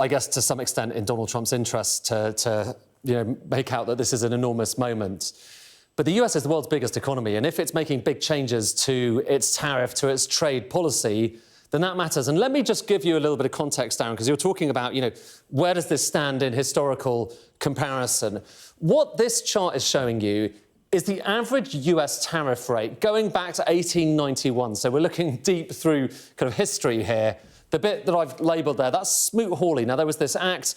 I guess, to some extent in Donald Trump's interest to make out that this is an enormous moment. But the US is the world's biggest economy, and if it's making big changes to its tariff, to its trade policy, then that matters. And let me just give you a little bit of context, Darren, because you're talking about, where does this stand in historical comparison? What this chart is showing you is the average US tariff rate going back to 1891. So we're looking deep through kind of history here. The bit that I've labelled there, that's Smoot-Hawley. Now, there was this act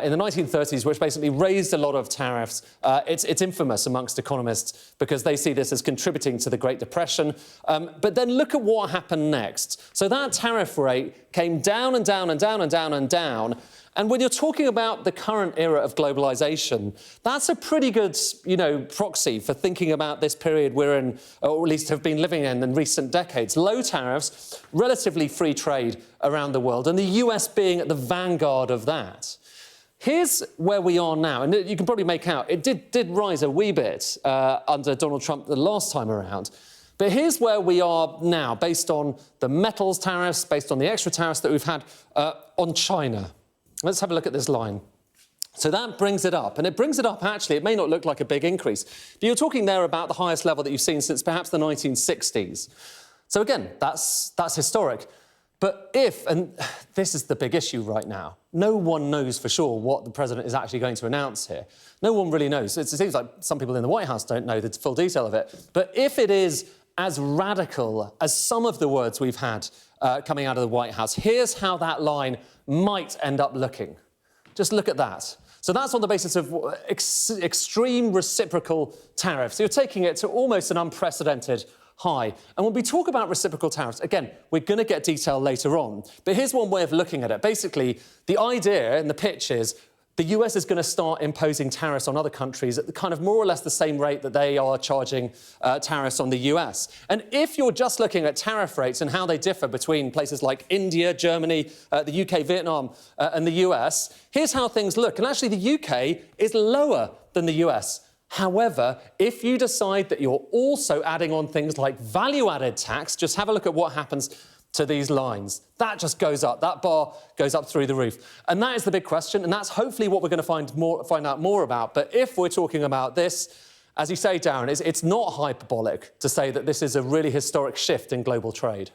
in the 1930s which basically raised a lot of tariffs. It's infamous amongst economists because they see this as contributing to the Great Depression. But then look at what happened next. So that tariff rate came down and down and down and down and down. And when you're talking about the current era of globalisation, that's a pretty good, proxy for thinking about this period we're in, or at least have been living in recent decades. Low tariffs, relatively free trade around the world, and the US being at the vanguard of that. Here's where we are now, and you can probably make out, it did rise a wee bit under Donald Trump the last time around. But here's where we are now, based on the metals tariffs, based on the extra tariffs that we've had on China. Let's have a look at this line. So that brings it up, and it brings it up, actually, it may not look like a big increase, but you're talking there about the highest level that you've seen since perhaps the 1960s. So again, that's historic. But if, and this is the big issue right now, no one knows for sure what the president is actually going to announce here. No one really knows. It seems like some people in the White House don't know the full detail of it. But if it is as radical as some of the words we've had coming out of the White House, here's how that line might end up looking. Just look at that. So that's on the basis of extreme reciprocal tariffs. So you're taking it to almost an unprecedented high. And when we talk about reciprocal tariffs, again, we're going to get detail later on. But here's one way of looking at it. Basically, the idea and the pitch is the US is going to start imposing tariffs on other countries at the kind of more or less the same rate that they are charging tariffs on the US. And if you're just looking at tariff rates and how they differ between places like India, Germany, the UK, Vietnam, and the US, here's how things look. And actually, the UK is lower than the US. However, if you decide that you're also adding on things like value-added tax, just have a look at what happens to these lines. That just goes up. That bar goes up through the roof. And that is the big question, and that's hopefully what we're going to find out more about. But if we're talking about this, as you say, Darren, it's not hyperbolic to say that this is a really historic shift in global trade.